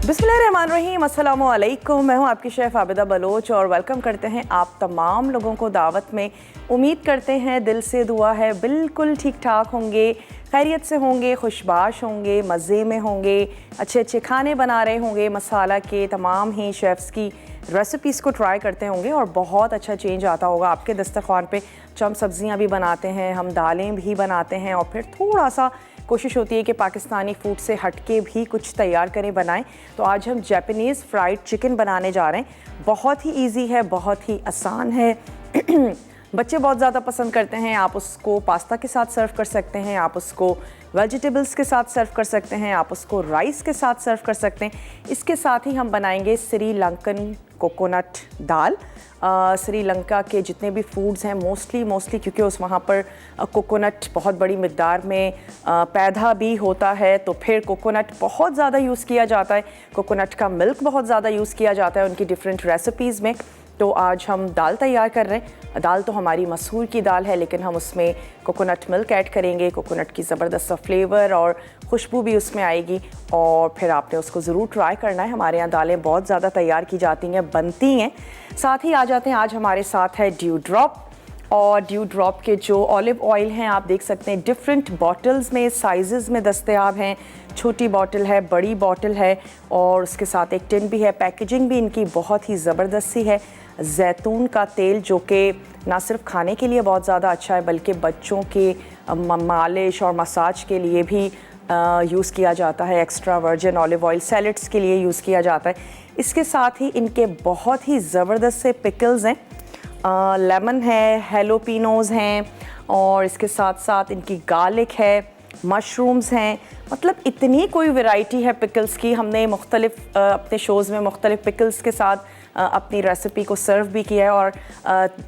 बिस्मिल्लाहिर्रहमानिर्रहीम, अस्सलामु अलैकुम। मैं हूं आपकी शेफ़ आबिदा बलोच और वेलकम करते हैं आप तमाम लोगों को दावत में। उम्मीद करते हैं, दिल से दुआ है बिल्कुल ठीक ठाक होंगे, खैरियत से होंगे, खुशबाश होंगे, मज़े में होंगे, अच्छे अच्छे खाने बना रहे होंगे, मसाला के तमाम ही शेफ़्स की रेसिपीज़ को ट्राई करते होंगे और बहुत अच्छा चेंज आता होगा आपके दस्तरखान पे। हम सब्ज़ियाँ भी बनाते हैं, हम दालें भी बनाते हैं और फिर थोड़ा सा कोशिश होती है कि पाकिस्तानी फूड से हटके भी कुछ तैयार करें, बनाएं। तो आज हम जापानीज़ फ्राइड चिकन बनाने जा रहे हैं। बहुत ही इजी है, बहुत ही आसान है। बच्चे बहुत ज़्यादा पसंद करते हैं। आप उसको पास्ता के साथ सर्व कर सकते हैं, आप उसको वेजिटेबल्स के साथ सर्व कर सकते हैं, आप उसको राइस के साथ सर्व कर सकते हैं। इसके साथ ही हम बनाएंगे श्रीलंकन कोकोनट दाल। श्रीलंका के जितने भी फूड्स हैं मोस्टली क्योंकि उस वहाँ पर कोकोनट बहुत बड़ी मिक़दार में पैदा भी होता है, तो फिर कोकोनट बहुत ज़्यादा यूज़ किया जाता है। कोकोनट का मिल्क बहुत ज़्यादा यूज़ किया जाता है उनकी डिफरेंट रेसिपीज़ में। तो आज हम दाल तैयार कर रहे हैं। दाल तो हमारी मसूर की दाल है, लेकिन हम उसमें कोकोनट मिल्क ऐड करेंगे। कोकोनट की ज़बरदस्त सा फ्लेवर और खुशबू भी उसमें आएगी और फिर आपने उसको ज़रूर ट्राई करना है। हमारे यहाँ दालें बहुत ज़्यादा तैयार की जाती हैं, बनती हैं। साथ ही आ जाते हैं, आज हमारे साथ है ड्यू ड्रॉप। और ड्यू ड्रॉप के जो ऑलिव ऑयल हैं, आप देख सकते हैं डिफरेंट बॉटल्स में, साइज़ में दस्तयाब हैं। छोटी बॉटल है, बड़ी बॉटल है और उसके साथ एक टिन भी है। पैकेजिंग भी इनकी बहुत ही ज़बरदस्त सी है। जैतून का तेल जो कि ना सिर्फ खाने के लिए बहुत ज़्यादा अच्छा है, बल्कि बच्चों के मालिश और मसाज के लिए भी यूज़ किया जाता है। Extra virgin olive oil salads के लिए यूज़ किया जाता है। इसके साथ ही इनके बहुत ही ज़बरदस्त से पिकल्स हैं। लेमन है, हेलोपिनोज़ हैं और इसके साथ साथ इनकी गार्लिक है, मशरूम्स हैं। मतलब इतनी कोई वैरायटी है पिकल्स की। हमने मुख्तलिफ अपने शोज़ में मुख्तलिफ पिकल्स के साथ अपनी रेसिपी को सर्व भी किया है और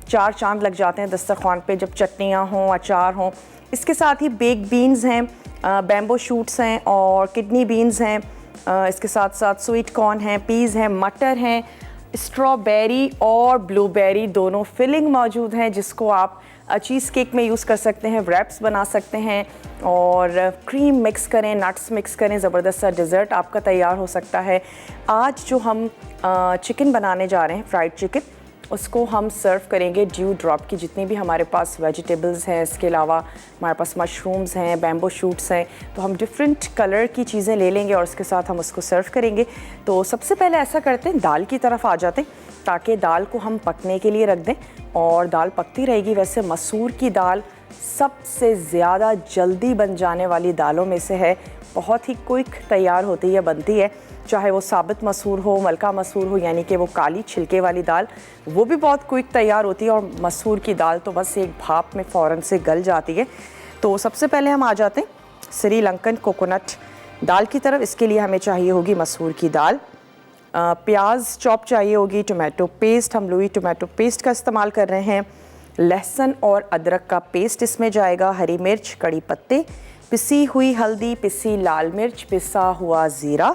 4 चांद लग जाते हैं दस्तरखान पे जब चटनियाँ हों, अचार हों। इसके साथ ही बेक बीन्स हैं, बैम्बो शूट्स हैं और किडनी बीन्स हैं। इसके साथ साथ स्वीट कॉर्न हैं, पीज़ हैं, मटर हैं, स्ट्रॉबेरी और ब्लूबेरी दोनों फिलिंग मौजूद हैं, जिसको आप चीज़ केक में यूज़ कर सकते हैं, रैप्स बना सकते हैं और क्रीम मिक्स करें, नट्स मिक्स करें, ज़बरदस्त सा डिज़र्ट आपका तैयार हो सकता है। आज जो हम चिकन बनाने जा रहे हैं, फ्राइड चिकन, उसको हम सर्व करेंगे ड्यू ड्रॉप की जितनी भी हमारे पास वेजिटेबल्स हैं। इसके अलावा हमारे पास मशरूम्स हैं, बैम्बो शूट्स हैं। तो हम डिफरेंट कलर की चीज़ें ले लेंगे और उसके साथ हम उसको सर्व करेंगे। तो सबसे पहले ऐसा करते हैं, दाल की तरफ आ जाते हैं ताकि दाल को हम पकने के लिए रख दें और दाल पकती रहेगी। वैसे मसूर की दाल सबसे ज़्यादा जल्दी बन जाने वाली दालों में से है। बहुत ही क्विक तैयार होती है, बनती है। चाहे वो साबित मसूर हो, मलका मसूर हो, यानी कि वो काली छिलके वाली दाल, वो भी बहुत क्विक तैयार होती है। और मसूर की दाल तो बस एक भाप में फ़ौरन से गल जाती है। तो सबसे पहले हम आ जाते हैं श्रीलंकन कोकोनट दाल की तरफ। इसके लिए हमें चाहिए होगी मसूर की दाल, प्याज चॉप चाहिए होगी, टोमेटो पेस्ट, हम लुई टोमेटो पेस्ट का इस्तेमाल कर रहे हैं, लहसुन और अदरक का पेस्ट इसमें जाएगा, हरी मिर्च, कड़ी पत्ते, पिसी हुई हल्दी, पिसी लाल मिर्च, पिसा हुआ ज़ीरा,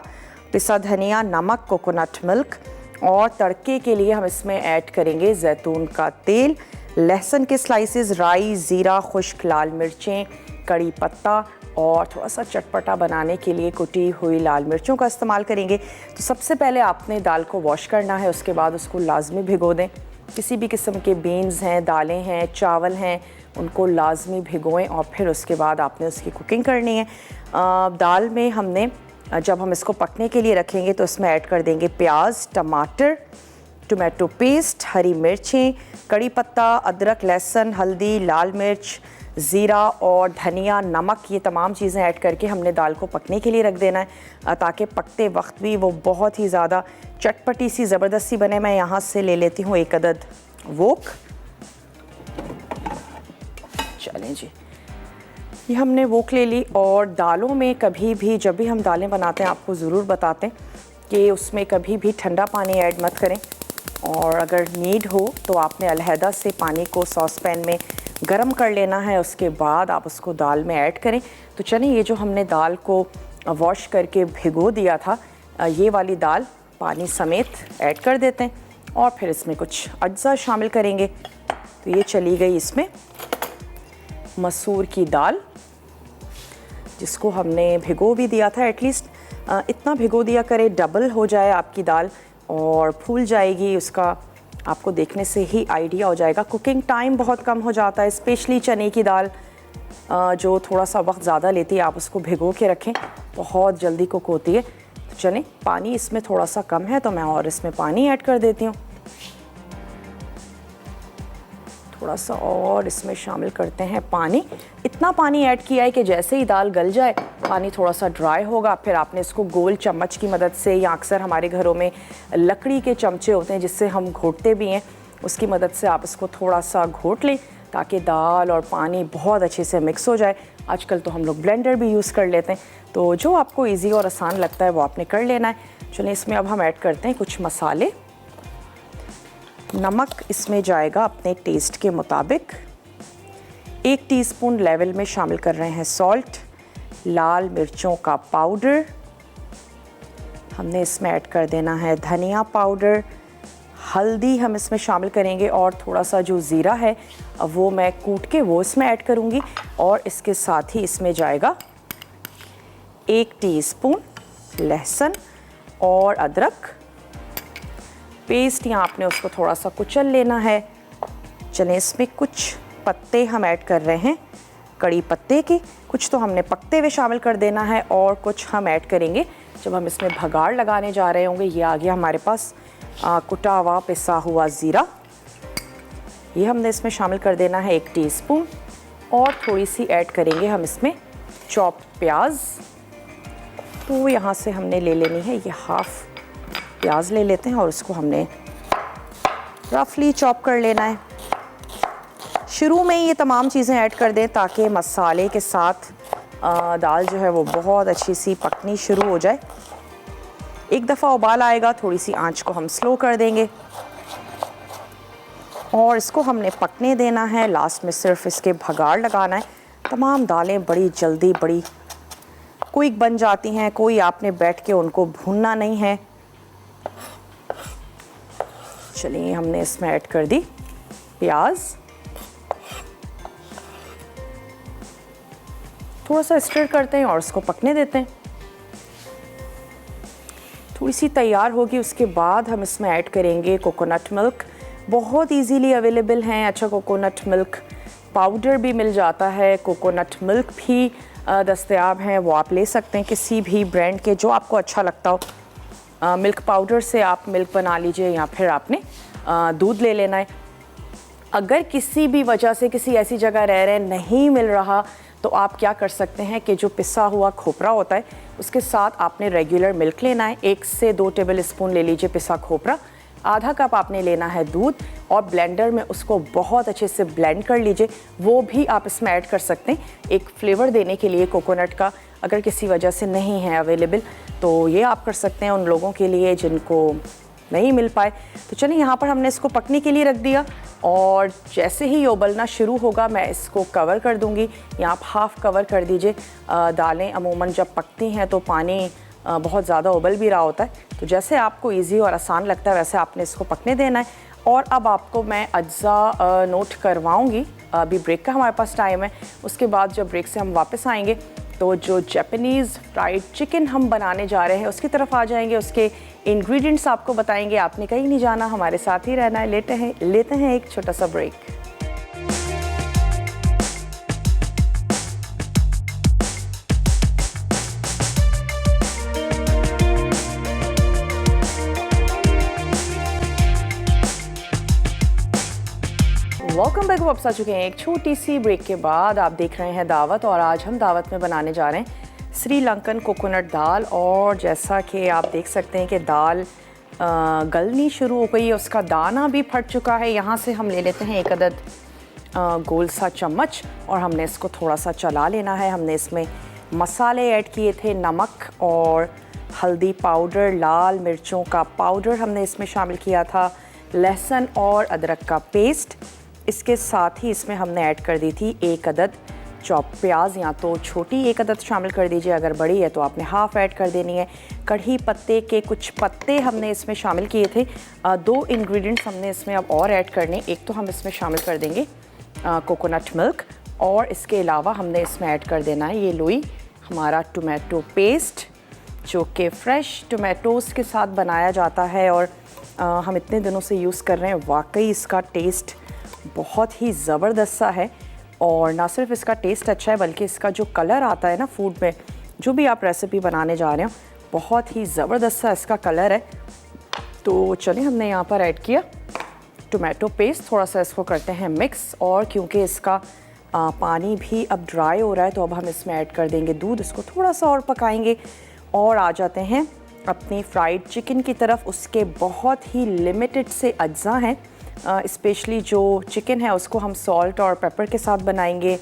पिसा धनिया, नमक, कोकोनट मिल्क और तड़के के लिए हम इसमें ऐड करेंगे जैतून का तेल, लहसुन के स्लाइसेस, राई, ज़ीरा, खुश्क लाल मिर्चें, कड़ी पत्ता और थोड़ा सा चटपटा बनाने के लिए कुटी हुई लाल मिर्चों का इस्तेमाल करेंगे। तो सबसे पहले आपने दाल को वॉश करना है, उसके बाद उसको लाजमी भिगो दें। किसी भी किस्म के बीन्स हैं, दालें हैं, चावल हैं, उनको लाजमी भिगोएं और फिर उसके बाद आपने उसकी कुकिंग करनी है। दाल में हमने जब हम इसको पकने के लिए रखेंगे तो इसमें ऐड कर देंगे प्याज, टमाटर, टोमेटो पेस्ट, हरी मिर्चें, कड़ी पत्ता, अदरक, लहसुन, हल्दी, लाल मिर्च, ज़ीरा और धनिया, नमक। ये तमाम चीज़ें ऐड करके हमने दाल को पकने के लिए रख देना है ताकि पकते वक्त भी वो बहुत ही ज़्यादा चटपटी सी ज़बरदस्त सी बने। मैं यहाँ से ले लेती हूँ एक अदद वोक। चलें जी, ये हमने वोक ले ली। और दालों में कभी भी जब भी हम दालें बनाते हैं आपको ज़रूर बताते हैं कि उसमें कभी भी ठंडा पानी ऐड मत करें और अगर नीड हो तो आपने अलहदा से पानी को सॉस पैन में गरम कर लेना है, उसके बाद आप उसको दाल में ऐड करें। तो चलिए, ये जो हमने दाल को वॉश करके भिगो दिया था, ये वाली दाल पानी समेत ऐड कर देते हैं और फिर इसमें कुछ अज्जा शामिल करेंगे। तो ये चली गई इसमें मसूर की दाल, जिसको हमने भिगो भी दिया था एटलीस्ट इतना भिगो दिया करें डबल हो जाए आपकी दाल और फूल जाएगी, उसका आपको देखने से ही आइडिया हो जाएगा। कुकिंग टाइम बहुत कम हो जाता है, स्पेशली चने की दाल जो थोड़ा सा वक्त ज़्यादा लेती है। आप उसको भिगो के रखें, बहुत जल्दी कुक होती है। तो चने पानी इसमें थोड़ा सा कम है तो मैं और इसमें पानी ऐड कर देती हूँ। थोड़ा सा और इसमें शामिल करते हैं पानी। इतना पानी ऐड किया है कि जैसे ही दाल गल जाए पानी थोड़ा सा ड्राई होगा, फिर आपने इसको गोल चम्मच की मदद से, या अक्सर हमारे घरों में लकड़ी के चमचे होते हैं जिससे हम घोटते भी हैं, उसकी मदद से आप इसको थोड़ा सा घोट लें ताकि दाल और पानी बहुत अच्छे से मिक्स हो जाए। आजकल तो हम लोग ब्लेंडर भी यूज़ कर लेते हैं, तो जो आपको ईजी और आसान लगता है वो आपने कर लेना है। चलिए इसमें अब हम ऐड करते हैं कुछ मसाले। नमक इसमें जाएगा अपने टेस्ट के मुताबिक। 1 टीस्पून लेवल में शामिल कर रहे हैं सॉल्ट। लाल मिर्चों का पाउडर हमने इसमें ऐड कर देना है। धनिया पाउडर, हल्दी हम इसमें शामिल करेंगे और थोड़ा सा जो ज़ीरा है वो मैं कूट के वो इसमें ऐड करूँगी। और इसके साथ ही इसमें जाएगा 1 टीस्पून लहसुन और अदरक पेस्ट। यहाँ आपने उसको थोड़ा सा कुचल लेना है। चलें इसमें कुछ पत्ते हम ऐड कर रहे हैं कड़ी पत्ते के, कुछ तो हमने पकते हुए शामिल कर देना है और कुछ हम ऐड करेंगे जब हम इसमें भगाड़ लगाने जा रहे होंगे। ये आ गया हमारे पास कुटा हुआ पिसा हुआ ज़ीरा, ये हमने इसमें शामिल कर देना है 1 टीस्पून। और थोड़ी सी ऐड करेंगे हम इसमें चॉप्ड प्याज। तो यहाँ से हमने ले लेनी है, ये हाफ़ प्याज ले लेते हैं और उसको हमने रफली चॉप कर लेना है। शुरू में ये तमाम चीज़ें ऐड कर दें ताकि मसाले के साथ दाल जो है वो बहुत अच्छी सी पकनी शुरू हो जाए। एक दफ़ा उबाल आएगा, थोड़ी सी आंच को हम स्लो कर देंगे और इसको हमने पकने देना है। लास्ट में सिर्फ इसके भगाड़ लगाना है। तमाम दालें बड़ी जल्दी बड़ी क्विक बन जाती हैं, कोई आपने बैठ के उनको भूनना नहीं है। चलिए हमने इसमें ऐड कर दी प्याज, थोड़ा सा स्टर करते हैं और इसको पकने देते हैं। थोड़ी सी तैयार होगी उसके बाद हम इसमें ऐड करेंगे कोकोनट मिल्क। बहुत इजीली अवेलेबल हैं। अच्छा, कोकोनट मिल्क पाउडर भी मिल जाता है, कोकोनट मिल्क भी दस्तयाब हैं, वो आप ले सकते हैं किसी भी ब्रांड के जो आपको अच्छा लगता हो। मिल्क पाउडर से आप मिल्क बना लीजिए या फिर आपने दूध ले लेना है। अगर किसी भी वजह से किसी ऐसी जगह रह रहे हैं नहीं मिल रहा तो आप क्या कर सकते हैं कि जो पिसा हुआ खोपरा होता है उसके साथ आपने रेगुलर मिल्क लेना है। 1 से 2 टेबल स्पून ले लीजिए पिसा खोपरा। आधा कप आपने लेना है दूध और ब्लेंडर में उसको बहुत अच्छे से ब्लेंड कर लीजिए। वो भी आप इसमें ऐड कर सकते हैं एक फ्लेवर देने के लिए कोकोनट का, अगर किसी वजह से नहीं है अवेलेबल तो ये आप कर सकते हैं उन लोगों के लिए जिनको नहीं मिल पाए। तो चलिए यहाँ पर हमने इसको पकने के लिए रख दिया और जैसे ही ये उबलना शुरू होगा मैं इसको कवर कर दूँगी, या आप हाफ़ कवर कर दीजिए। दालें अमूमन जब पकती हैं तो पानी बहुत ज़्यादा उबल भी रहा होता है, तो जैसे आपको इजी और आसान लगता है वैसे आपने इसको पकने देना है। और अब आपको मैं अज्जा नोट करवाऊँगी। अभी ब्रेक का हमारे पास टाइम है, उसके बाद जब ब्रेक से हम वापस आएँगे तो जो जापानीज़ फ्राइड चिकन हम बनाने जा रहे हैं उसकी तरफ आ जाएंगे। उसके इंग्रेडिएंट्स आपको बताएंगे। आपने कहीं नहीं जाना, हमारे साथ ही रहना है। लेते हैं एक छोटा सा ब्रेक। Welcome back. वापस आ चुके हैं एक छोटी सी ब्रेक के बाद। आप देख रहे हैं दावत और आज हम दावत में बनाने जा रहे हैं श्रीलंकन कोकोनट दाल। और जैसा कि आप देख सकते हैं कि दाल गलनी शुरू हो गई है, उसका दाना भी फट चुका है। यहाँ से हम ले लेते हैं 1 अदद गोल सा चम्मच और हमने इसको थोड़ा सा चला लेना है। हमने इसमें मसाले ऐड किए थे, नमक और हल्दी पाउडर, लाल मिर्चों का पाउडर हमने इसमें शामिल किया था, लहसुन और अदरक का पेस्ट। इसके साथ ही इसमें हमने ऐड कर दी थी 1 अदद चॉप प्याज, या तो छोटी 1 अदद शामिल कर दीजिए, अगर बड़ी है तो आपने हाफ़ ऐड कर देनी है। कढ़ी पत्ते के कुछ पत्ते हमने इसमें शामिल किए थे। 2 इंग्रेडिएंट्स हमने इसमें अब और ऐड करने। एक तो हम इसमें शामिल कर देंगे कोकोनट मिल्क और इसके अलावा हमने इसमें ऐड कर देना है ये लोई हमारा टोमेटो पेस्ट। जो कि फ़्रेश टोमेटोज़ के साथ बनाया जाता है और हम इतने दिनों से यूज़ कर रहे हैं। वाकई इसका टेस्ट बहुत ही ज़बरदस्त सा है और ना सिर्फ इसका टेस्ट अच्छा है बल्कि इसका जो कलर आता है ना फूड में, जो भी आप रेसिपी बनाने जा रहे हो, बहुत ही ज़बरदस्त सा इसका कलर है। तो चलिए हमने यहाँ पर ऐड किया टोमेटो पेस्ट, थोड़ा सा इसको करते हैं मिक्स और क्योंकि इसका पानी भी अब ड्राई हो रहा है तो अब हम इसमें ऐड कर देंगे दूध। इसको थोड़ा सा और पकाएंगे और आ जाते हैं अपनी फ्राइड चिकन की तरफ। उसके बहुत ही लिमिटेड से अज्जा हैं, स्पेशली जो चिकन है उसको हम सॉल्ट और पेपर के साथ बनाएंगे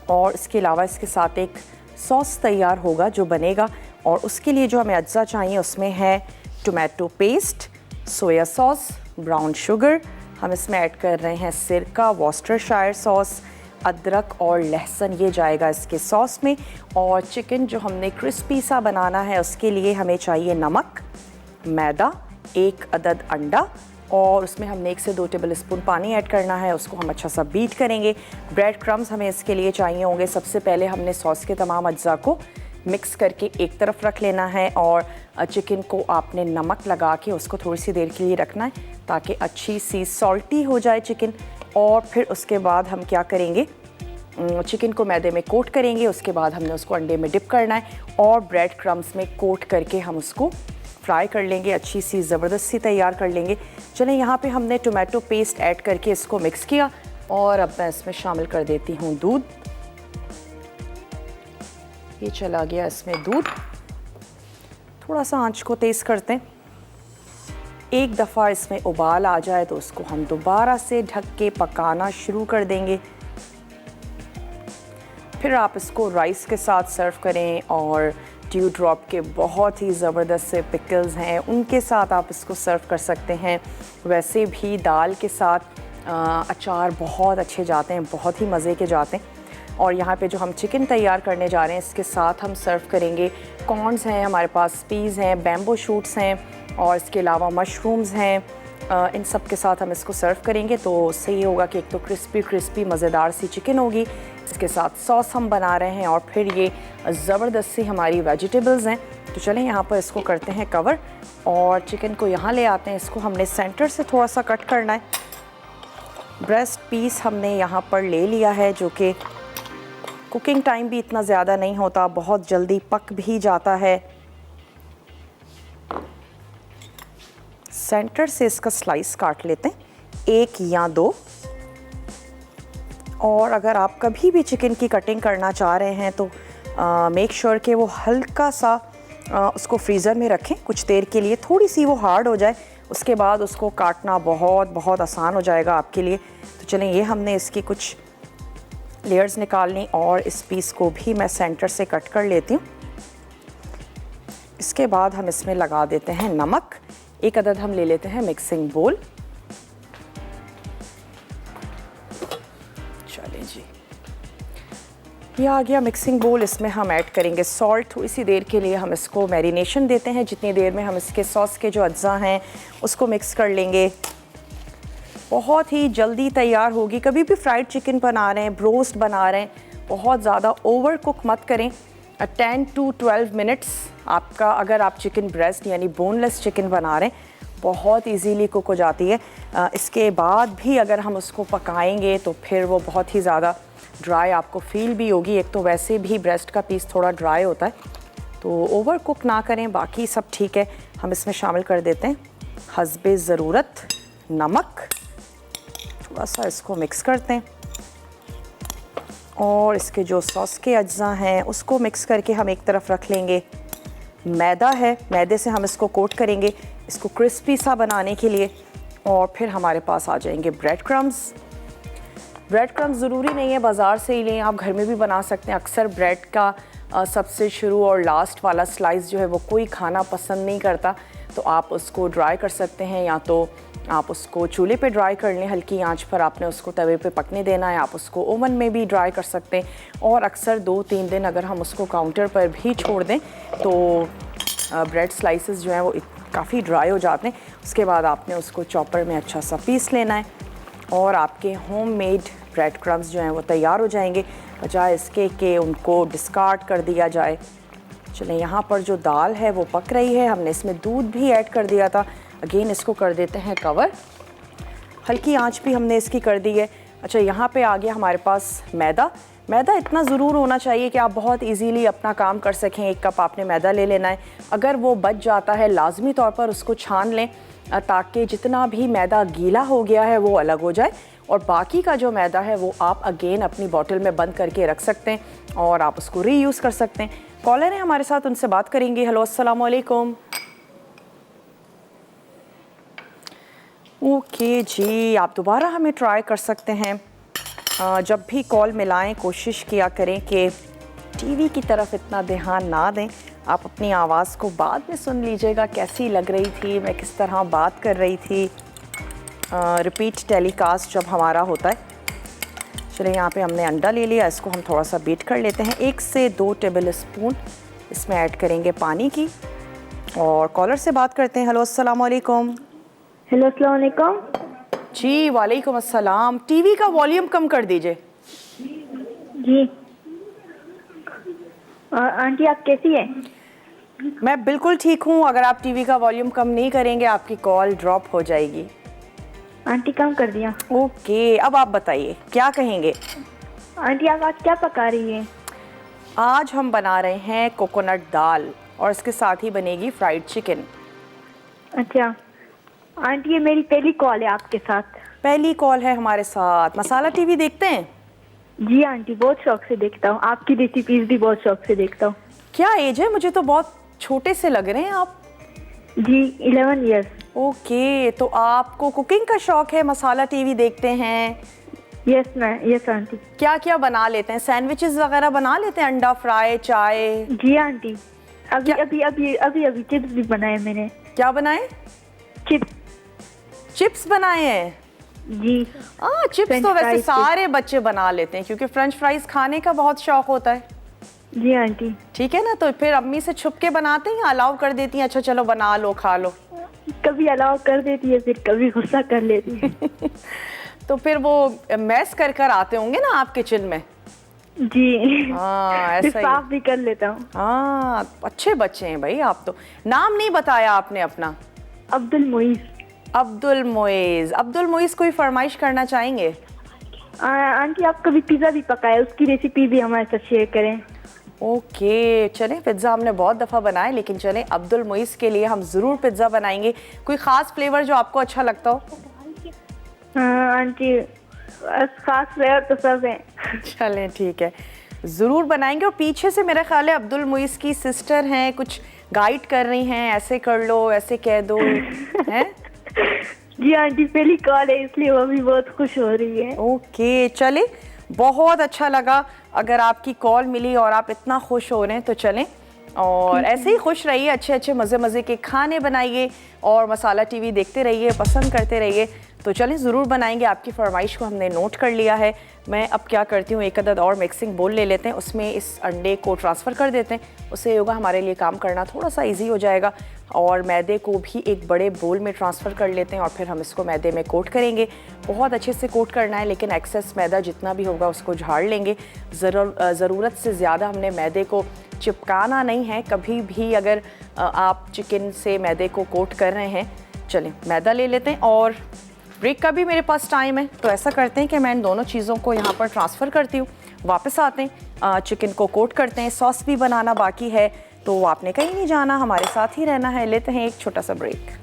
और इसके अलावा इसके साथ एक सॉस तैयार होगा जो बनेगा और उसके लिए जो हमें अज्जा चाहिए उसमें है tomato paste, soya sauce, brown sugar, हम इसमें ऐड कर रहे हैं सिरका, वॉस्टरशायर सॉस, अदरक और लहसुन, ये जाएगा इसके सॉस में। और चिकन जो हमने क्रिस्पी सा बनाना है उसके लिए हमें चाहिए नमक, मैदा, 1 अदद अंडा और उसमें हमने 1 से 2 टेबल स्पून पानी ऐड करना है। उसको हम अच्छा सा बीट करेंगे। ब्रेड क्रम्स हमें इसके लिए चाहिए होंगे। सबसे पहले हमने सॉस के तमाम अज्जा को मिक्स करके एक तरफ रख लेना है और चिकन को आपने नमक लगा के उसको थोड़ी सी देर के लिए रखना है ताकि अच्छी सी सॉल्टी हो जाए चिकन। और फिर उसके बाद हम क्या करेंगे, चिकन को मैदे में कोट करेंगे। उसके बाद हमने उसको अंडे में डिप करना है और ब्रेड क्रम्स में कोट करके हम उसको फ्राई कर लेंगे, अच्छी सी ज़बरदस्त सी तैयार कर लेंगे। चलें, यहाँ पे हमने टोमेटो पेस्ट ऐड करके इसको मिक्स किया और अब मैं इसमें शामिल कर देती हूँ दूध। ये चला गया इसमें दूध। थोड़ा सा आंच को तेज़ करते हैं। एक दफ़ा इसमें उबाल आ जाए तो उसको हम दोबारा से ढक के पकाना शुरू कर देंगे। फिर आप इसको राइस के साथ सर्व करें और ड्यू ड्रॉप के बहुत ही ज़बरदस्त से पिकल्स हैं उनके साथ आप इसको सर्व कर सकते हैं। वैसे भी दाल के साथ अचार बहुत अच्छे जाते हैं, बहुत ही मज़े के जाते हैं। और यहाँ पे जो हम चिकन तैयार करने जा रहे हैं इसके साथ हम सर्व करेंगे कॉर्न्स हैं, हमारे पास पीज़ हैं, बैम्बू शूट्स हैं और इसके अलावा मशरूम्स हैं। इन सब के साथ हम इसको सर्व करेंगे तो उससे ये होगा कि एक तो क्रिस्पी मज़ेदार सी चिकन होगी, इसके साथ सॉस हम बना रहे हैं और फिर ये ज़बरदस्त सी हमारी वेजिटेबल्स हैं। तो चलें यहाँ पर इसको करते हैं कवर और चिकन को यहाँ ले आते हैं। इसको हमने सेंटर से थोड़ा सा कट करना है। ब्रेस्ट पीस हमने यहाँ पर ले लिया है जो कि कुकिंग टाइम भी इतना ज़्यादा नहीं होता, बहुत जल्दी पक भी जाता है। सेंटर से इसका स्लाइस काट लेते हैं, 1 या 2। और अगर आप कभी भी चिकन की कटिंग करना चाह रहे हैं तो मेक श्योर कि वो हल्का सा उसको फ्रीज़र में रखें कुछ देर के लिए, थोड़ी सी वो हार्ड हो जाए, उसके बाद उसको काटना बहुत आसान हो जाएगा आपके लिए। तो चलें, ये हमने इसकी कुछ लेयर्स निकालनी और इस पीस को भी मैं सेंटर से कट कर लेती हूँ। इसके बाद हम इसमें लगा देते हैं नमक। 1 अदद हम ले लेते हैं मिक्सिंग बोल। चलें जी, ये आ गया मिक्सिंग बोल। इसमें हम ऐड करेंगे सॉल्ट। थोड़ी सी देर के लिए हम इसको मैरिनेशन देते हैं, जितनी देर में हम इसके सॉस के जो अज्जा हैं उसको मिक्स कर लेंगे। बहुत ही जल्दी तैयार होगी। कभी भी फ्राइड चिकन बना रहे हैं, ब्रोस्ट बना रहे हैं, बहुत ज़्यादा ओवर कुक मत करें। 10 to 12 मिनट्स आपका, अगर आप चिकन ब्रेस्ट यानी बोनलेस चिकन बना रहे हैं, बहुत इजीली कुक हो जाती है। इसके बाद भी अगर हम उसको पकाएंगे तो फिर वो बहुत ही ज़्यादा ड्राई आपको फील भी होगी। एक तो वैसे भी ब्रेस्ट का पीस थोड़ा ड्राई होता है, तो ओवर कुक ना करें। बाकी सब ठीक है। हम इसमें शामिल कर देते हैं हस्बे ज़रूरत नमक। थोड़ा सा इसको मिक्स करते हैं और इसके जो सॉस के अज्जा हैं उसको मिक्स करके हम एक तरफ रख लेंगे। मैदा है, मैदे से हम इसको कोट करेंगे इसको क्रिस्पी सा बनाने के लिए। और फिर हमारे पास आ जाएंगे ब्रेड क्रम्स। ब्रेड क्रम्स ज़रूरी नहीं है बाज़ार से ही लें, आप घर में भी बना सकते हैं। अक्सर ब्रेड का सबसे शुरू और लास्ट वाला स्लाइस जो है वो कोई खाना पसंद नहीं करता, तो आप उसको ड्राई कर सकते हैं या तो आप उसको चूल्हे पे ड्राई कर लें, हल्की आंच पर आपने उसको तवे पे पकने देना है। आप उसको ओवन में भी ड्राई कर सकते हैं और अक्सर 2-3 दिन अगर हम उसको काउंटर पर भी छोड़ दें तो ब्रेड स्लाइसेस जो हैं वो काफ़ी ड्राई हो जाते हैं। उसके बाद आपने उसको चॉपर में अच्छा सा पीस लेना है और आपके होममेड ब्रेड क्रम्स जो हैं वो तैयार हो जाएंगे, बजाय इसके कि उनको डिस्कार्ड कर दिया जाए। चलें, यहाँ पर जो दाल है वो पक रही है। हमने इसमें दूध भी ऐड कर दिया था। अगेन इसको कर देते हैं कवर। हल्की आंच भी हमने इसकी कर दी है। अच्छा, यहाँ पे आ गया हमारे पास मैदा। मैदा इतना ज़रूर होना चाहिए कि आप बहुत इजीली अपना काम कर सकें। 1 कप आपने मैदा ले लेना है। अगर वो बच जाता है लाजमी तौर पर उसको छान लें ताकि जितना भी मैदा गीला हो गया है वो अलग हो जाए, और बाकी का जो मैदा है वो आप अगेन अपनी बॉटल में बंद करके रख सकते हैं और आप उसको रीयूज़ कर सकते हैं। कॉलर है हमारे साथ, उनसे बात करेंगे। हेलो, अस्सलाम वालेकुम। ओके जी, आप दोबारा हमें ट्राई कर सकते हैं। जब भी कॉल मिलाएं कोशिश किया करें कि टीवी की तरफ इतना ध्यान ना दें। आप अपनी आवाज़ को बाद में सुन लीजिएगा कैसी लग रही थी, मैं किस तरह बात कर रही थी। रिपीट टेलीकास्ट जब हमारा होता है। चलिए, यहाँ पे हमने अंडा ले लिया, इसको हम थोड़ा सा बीट कर लेते हैं। 1 से 2 टेबल स्पून इसमें ऐड करेंगे पानी की। और कॉलर से बात करते हैं। हेलो, अस्सलाम वालेकुम। हेलो, अस्सलाम वालेकुम। जी वालेकुम अस्सलाम। टीवी का वॉल्यूम कम कर दीजिए। जी आंटी, आप कैसी हैं? मैं बिल्कुल ठीक हूँ। अगर आप टीवी का वॉल्यूम कम नहीं करेंगे आपकी कॉल ड्रॉप हो जाएगी। आंटी, कम कर दिया। ओके, अब आप बताइए क्या कहेंगे। आंटी, आप आज क्या पका रही हैं? आज हम बना रहे हैं कोकोनट दाल और इसके साथ ही बनेगी फ्राइड चिकन। अच्छा आंटी, ये मेरी पहली कॉल है आपके साथ। पहली कॉल है हमारे साथ। मसाला टीवी देखते हैं? जी आंटी, बहुत शौक से देखता हूँ। आपकी रेसिपीज भी बहुत शौक से देखता हूँ। क्या एज है? मुझे तो बहुत छोटे से लग रहे हैं आप। जी 11 इयर्स। ओके, तो आपको कुकिंग का शौक है, मसाला टीवी देखते हैं। Yes ma'am, yes aunty. क्या क्या बना लेते हैं? सैंडविचेस वगैरह बना लेते हैं? अंडा फ्राई, चाय? जी आंटी, अभी क्या? अभी अभी अभी अभी चिप्स भी बनाए मैंने। क्या बनाए? चिप्स बनाए हैं? जी चिप्स तो वैसे सारे बच्चे बना लेते हैं क्योंकि फ्रेंच फ्राइज खाने का बहुत शौक होता है। जी आंटी। ठीक है ना, तो फिर अम्मी से छुप के बनाते हैं या अलाउ कर देती हैं? अच्छा चलो बना लो, खा लो। कभी अलाउ कर देती है, फिर कभी गुस्सा कर लेती है। तो फिर वो मैस कर कर आते होंगे ना आप किचन में। जी ऐसा साफ भी कर लेता हूँ। अच्छे बच्चे हैं भाई आप तो। नाम नहीं बताया आपने अपना? अब्दुल मुईज। अब्दुल मोइज। अब्दुल मोइज कोई फरमाइश करना चाहेंगे? आंटी, आप कभी पिज़्ज़ा भी पकाया, उसकी रेसिपी भी हमारे साथ शेयर करें। ओके चलें, पिज़्ज़ा हमने बहुत दफ़ा बनाया, लेकिन चलें अब्दुल मोइज के लिए हम ज़रूर पिज़्ज़ा बनाएंगे। कोई ख़ास फ्लेवर जो आपको अच्छा लगता हो? आंटी, खास फ्लेवर तो सब है। चलें ठीक है, ज़रूर बनाएंगे। और पीछे से मेरा ख्याल है अब्दुल मोइज की सिस्टर हैं, कुछ गाइड कर रही हैं, ऐसे कर लो, ऐसे कह दो, हैं? जी आंटी, पहली कॉल है इसलिए वो भी बहुत खुश हो रही है। ओके चले, बहुत अच्छा लगा अगर आपकी कॉल मिली और आप इतना खुश हो रहे हैं। तो चलें और ऐसे ही खुश रहिए, अच्छे अच्छे मज़े मज़े के खाने बनाइए और मसाला टीवी देखते रहिए, पसंद करते रहिए। तो चलें ज़रूर बनाएंगे, आपकी फरमाइश को हमने नोट कर लिया है। मैं अब क्या करती हूँ, 1 अदद और मिक्सिंग बोल ले लेते हैं, उसमें इस अंडे को ट्रांसफ़र कर देते हैं। उससे होगा हमारे लिए काम करना थोड़ा सा ईजी हो जाएगा। और मैदे को भी एक बड़े बोल में ट्रांसफ़र कर लेते हैं और फिर हम इसको मैदे में कोट करेंगे। बहुत अच्छे से कोट करना है, लेकिन एक्सेस मैदा जितना भी होगा उसको झाड़ लेंगे। ज़रूरत से ज़्यादा हमने मैदे को चिपकाना नहीं है कभी भी, अगर आप चिकन से मैदे को कोट कर रहे हैं। चलें मैदा ले लेते हैं और ब्रेक का भी मेरे पास टाइम है, तो ऐसा करते हैं कि मैं इन दोनों चीज़ों को यहाँ पर ट्रांसफ़र करती हूँ। वापस आते हैं, चिकन को कोट करते हैं। सॉस भी बनाना बाकी है, तो आपने कहीं नहीं जाना, हमारे साथ ही रहना है। लेते हैं एक छोटा सा ब्रेक।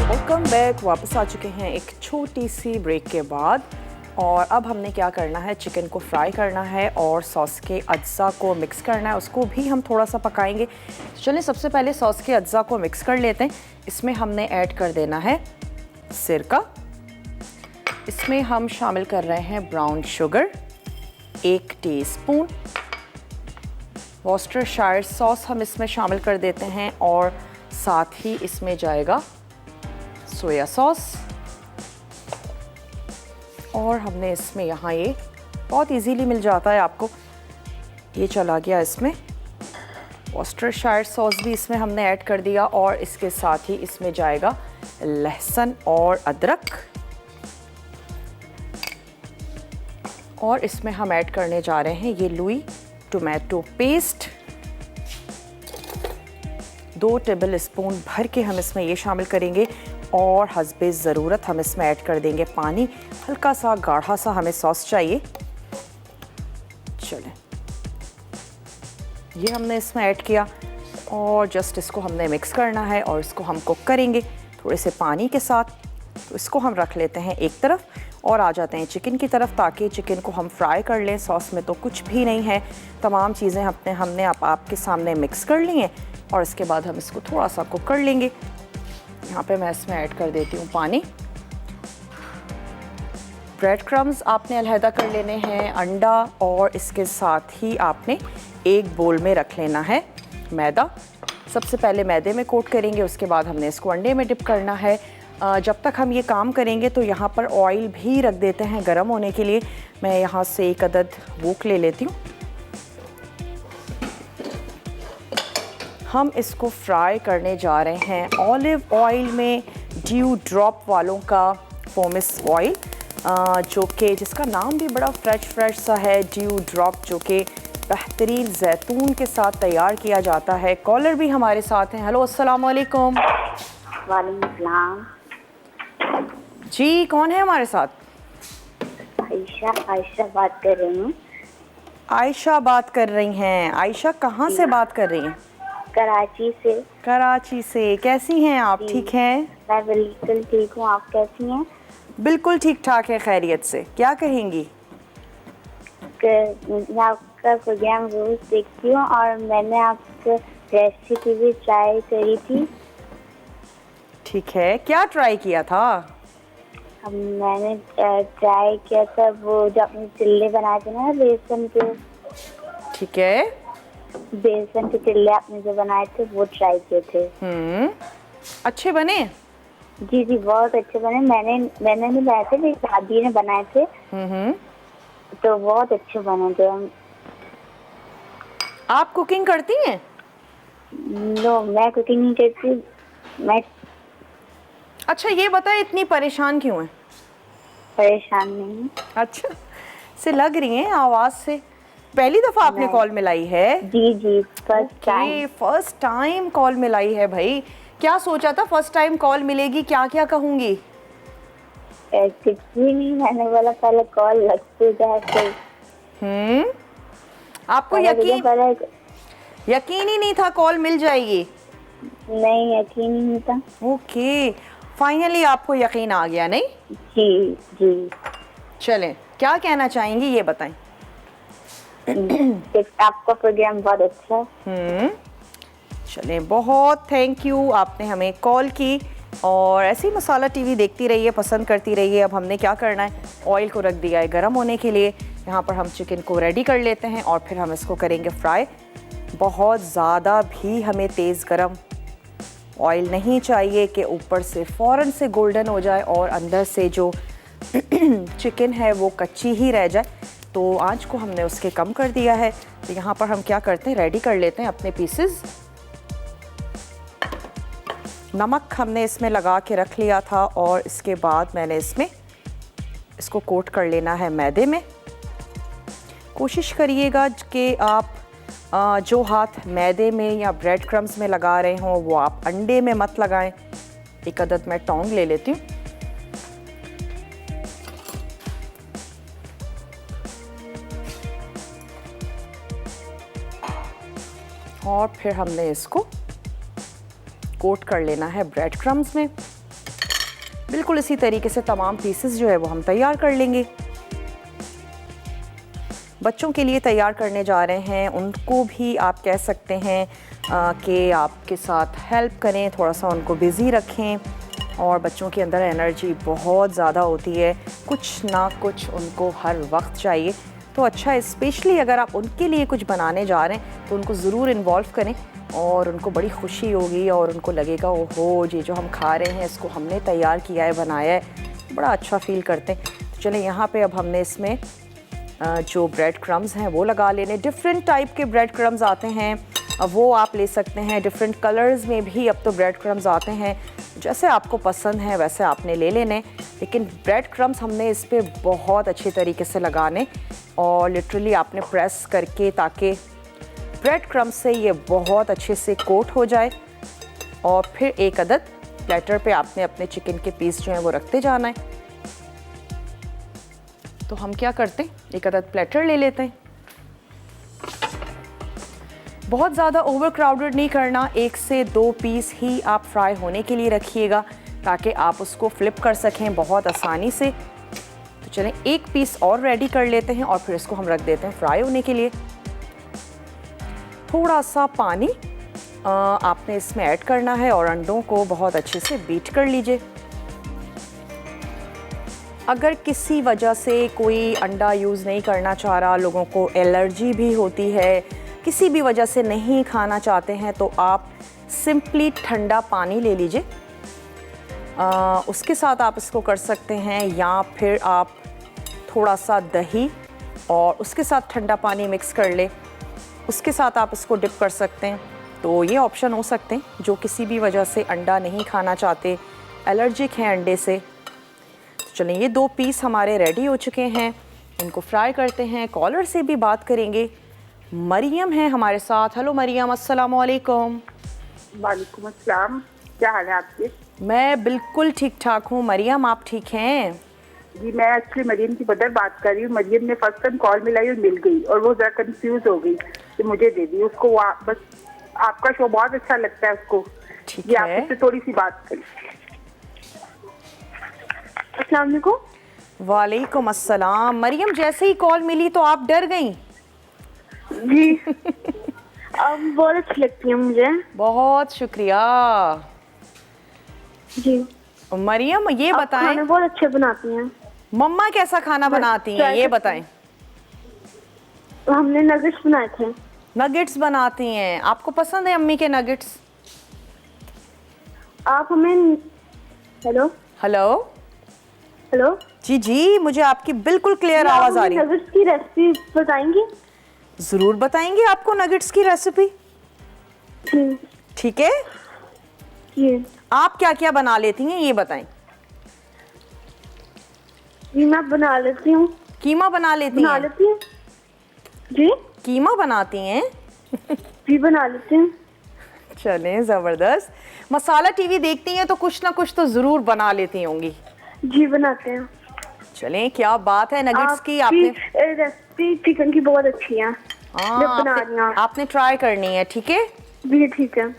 वेलकम बैक, वापस आ चुके हैं एक छोटी सी ब्रेक के बाद। और अब हमने क्या करना है, चिकन को फ्राई करना है और सॉस के अज्जा को मिक्स करना है, उसको भी हम थोड़ा सा पकाएंगे। चलिए सबसे पहले सॉस के अज्जा को मिक्स कर लेते हैं। इसमें हमने ऐड कर देना है सिरका, इसमें हम शामिल कर रहे हैं brown sugar 1 teaspoon, Worcestershire sauce हम इसमें शामिल कर देते हैं और साथ ही इसमें जाएगा सोया सॉस। और हमने इसमें यहाँ, ये बहुत इजीली मिल जाता है आपको, ये चला गया इसमें वॉस्टरशायर सॉस भी इसमें हमने ऐड कर दिया और इसके साथ ही इसमें जाएगा लहसुन और अदरक, और इसमें हम ऐड करने जा रहे हैं ये Louis tomato paste. 2 table spoon भर के हम इसमें ये शामिल करेंगे और हस्बे ज़रूरत हम इसमें ऐड कर देंगे पानी। हल्का सा गाढ़ा सा हमें सॉस चाहिए। चलें, ये हमने इसमें ऐड किया और जस्ट इसको हमने मिक्स करना है और इसको हम कुक करेंगे थोड़े से पानी के साथ। तो इसको हम रख लेते हैं एक तरफ और आ जाते हैं चिकन की तरफ, ताकि चिकन को हम फ्राई कर लें। सॉस में तो कुछ भी नहीं है, तमाम चीज़ें हमने आपके सामने मिक्स कर ली हैं और इसके बाद हम इसको थोड़ा सा कुक कर लेंगे। यहाँ पे मैं इसमें ऐड कर देती हूँ पानी। ब्रेड क्रम्स आपने अलहदा कर लेने हैं, अंडा, और इसके साथ ही आपने एक बोल में रख लेना है मैदा। सबसे पहले मैदे में कोट करेंगे, उसके बाद हमने इसको अंडे में डिप करना है। जब तक हम ये काम करेंगे तो यहाँ पर ऑयल भी रख देते हैं गर्म होने के लिए। मैं यहाँ से एक अदद वोक ले लेती हूँ। हम इसको फ्राई करने जा रहे हैं ऑलिव ऑयल में, ड्यू ड्रॉप वालों का पोमिस ऑयल, जो कि जिसका नाम भी बड़ा फ्रेश सा है, ड्यू ड्रॉप, जो कि बेहतरीन जैतून के साथ तैयार किया जाता है। कॉलर भी हमारे साथ हैं। हेलो, अस्सलाम वालेकुम। वालेकुम सलाम। जी, कौन है हमारे साथ? आयशा बात कर रही हूँ। आयशा बात कर रही हैं। आयशा कहाँ से बात कर रही हैं? कराची से। कराची से। कैसी हैं आप? ठीक हैं? मैं बिल्कुल ठीक हूँ, आप कैसी हैं? बिल्कुल ठीक ठाक है, खैरियत से। क्या कहेंगी? मैं आपका प्रोग्राम रोज देखती हूँ और मैंने आपकी रेसिपी भी ट्राई करी थी। ठीक है, क्या ट्राई किया था? मैंने ट्राई किया था वो जो आपने चिल्ले बनाए थे ना, बेसन के। ठीक है, बेसन के चिल्ले आपने जो बनाए थे वो ट्राई किए थे। अच्छे बने? जी जी, बहुत अच्छे बने। मैंने नहीं बनाए थे, मेरी दादी ने बनाए थे। तो बहुत अच्छे बने थे। आप कुकिंग करती हैं? नो, मैं कुकिंग नहीं करती। मैं अच्छा, ये बताएं इतनी परेशान क्यों हैं? परेशान नहीं हूँ। अच्छा, से लग रही हैं आवाज़ से। पहली दफ़ा आपने कॉल मिलाई है? जी जी, फर्स्ट टाइम कॉल मिलाई है भाई। क्या सोचा था फर्स्ट टाइम कॉल मिलेगी? क्या क्या कहूँगी? कुछ भी नहीं, मैंने बोला पहले कॉल लगती जाए तो। आपको यकीन ही नहीं था कॉल मिल जाएगी? नहीं, यकीन ही नहीं था। ओके, फाइनली आपको यकीन आ गया, नहीं? जी जी। चलें, क्या कहना चाहेंगी ये बताएं। आपका प्रोग्राम बहुत अच्छा है। चलें, बहुत थैंक यू, आपने हमें कॉल की। और ऐसे ही मसाला टीवी देखती रहिए, पसंद करती रहिए। अब हमने क्या करना है, ऑयल को रख दिया है गर्म होने के लिए। यहाँ पर हम चिकन को रेडी कर लेते हैं और फिर हम इसको करेंगे फ्राई। बहुत ज़्यादा भी हमें तेज़ गर्म ऑयल नहीं चाहिए कि ऊपर से फ़ौरन से गोल्डन हो जाए और अंदर से जो चिकन है वो कच्ची ही रह जाए। तो आंच को हमने उसके कम कर दिया है। तो यहाँ पर हम क्या करते हैं, रेडी कर लेते हैं अपने पीसेस। नमक हमने इसमें लगा के रख लिया था और इसके बाद मैंने इसको कोट कर लेना है मैदे में। कोशिश करिएगा कि आप जो हाथ मैदे में या ब्रेड क्रम्स में लगा रहे हों वो आप अंडे में मत लगाएं। एक अदद मैं टोंग ले लेती हूँ। और फिर हमने इसको कोट कर लेना है ब्रेड क्रम्स में। बिल्कुल इसी तरीके से तमाम पीसेस जो है वो हम तैयार कर लेंगे। बच्चों के लिए तैयार करने जा रहे हैं, उनको भी आप कह सकते हैं कि आपके साथ हेल्प करें, थोड़ा सा उनको बिज़ी रखें। और बच्चों के अंदर एनर्जी बहुत ज़्यादा होती है, कुछ ना कुछ उनको हर वक्त चाहिए। तो अच्छा है, स्पेशली अगर आप उनके लिए कुछ बनाने जा रहे हैं तो उनको ज़रूर इन्वॉल्व करें और उनको बड़ी खुशी होगी और उनको लगेगा ओहो ये जो हम खा रहे हैं इसको हमने तैयार किया है, बनाया है, बड़ा अच्छा फील करते हैं। तो चलें, यहाँ पे अब हमने इसमें जो ब्रेड क्रम्स हैं वो लगा लेने। डिफरेंट टाइप के ब्रेड क्रम्स आते हैं, अब वो आप ले सकते हैं। डिफरेंट कलर्स में भी अब तो ब्रेड क्रम्स आते हैं, जैसे आपको पसंद है वैसे आपने ले लेने। लेकिन ब्रेड क्रम्स हमने इस पर बहुत अच्छे तरीके से लगाने और लिटरली आपने प्रेस करके, ताकि ब्रेड क्रम्स से ये बहुत अच्छे से कोट हो जाए। और फिर एक अदद प्लेटर पे आपने अपने चिकन के पीस जो हैं वो रखते जाना है। तो हम क्या करते हैं, एक अदद प्लेटर ले लेते हैं। बहुत ज़्यादा ओवर क्राउडेड नहीं करना, 1 से 2 पीस ही आप फ्राई होने के लिए रखिएगा ताकि आप उसको फ्लिप कर सकें बहुत आसानी से। तो चलें एक पीस और रेडी कर लेते हैं और फिर इसको हम रख देते हैं फ्राई होने के लिए। थोड़ा सा पानी आपने इसमें ऐड करना है और अंडों को बहुत अच्छे से बीट कर लीजिए। अगर किसी वजह से कोई अंडा यूज़ नहीं करना चाह रहा, लोगों को एलर्जी भी होती है, किसी भी वजह से नहीं खाना चाहते हैं, तो आप सिंपली ठंडा पानी ले लीजिए। उसके साथ आप इसको कर सकते हैं, या फिर आप थोड़ा सा दही और उसके साथ ठंडा पानी मिक्स कर ले, उसके साथ आप इसको डिप कर सकते हैं। तो ये ऑप्शन हो सकते हैं जो किसी भी वजह से अंडा नहीं खाना चाहते, एलर्जिक हैं अंडे से। तो चलें ये 2 पीस हमारे रेडी हो चुके हैं, इनको फ्राई करते हैं। कॉलर से भी बात करेंगे। मरियम है हमारे साथ। हेलो मरियम, अस्सलाम वालेकुम। वालेकुम अस्सलाम, क्या हाल है आपके? मैं बिल्कुल ठीक ठाक हूँ मरियम, आप ठीक हैं? जी मैं एक्चुअली मरियम की मदर बात कर रही हूँ। मरियम ने फर्स्ट टाइम कॉल मिलाई और मिल गई और वो जरा कंफ्यूज हो गई कि मुझे दे दी उसको। बस आपका शो बहुत अच्छा लगता है उसको। ठीक ये है, आपसे थोड़ी सी बात करी। अस्सलाम वालेकुम। वालेकुम अस्सलाम। मरियम जैसे ही कॉल मिली तो आप डर गई? जी अब बहुत अच्छी लगती है मुझे। बहुत शुक्रिया। जी मरियम ये आप बताएं, खाने बहुत अच्छे बनाती हैं। मम्मा कैसा खाना बनाती हैं ये बताएं। हमने नगेट्स बनाए थे। नगेट्स बनाती हैं, आपको पसंद है अम्मी के नगेट्स? आप हमें हेलो हेलो हेलो जी जी, मुझे आपकी बिल्कुल क्लियर आवाज आ रही है। नगेट्स की रेसिपी बताएंगी? जरूर बताएंगे आपको नगेट्स की रेसिपी। जी ठीक है, जी आप क्या क्या बना लेती हैं ये बताएं। जी मैं बना लेती हूँ। कीमा बना लेती बना हैं? लेती हूँ जी। कीमा बनाती हैं? जी बना लेती हूँ। चलें, ज़बरदस्त। मसाला टीवी देखती हैं तो कुछ ना कुछ तो ज़रूर बना लेती होंगी। जी बनाते हैं। चलें, क्या बात है। नगेट्स की आपने रेसिपी चिकन की बहुत अच्छी है। मैं बना रही हूँ। आपने ट्राई करनी है, ठीक है? जी ठीक है।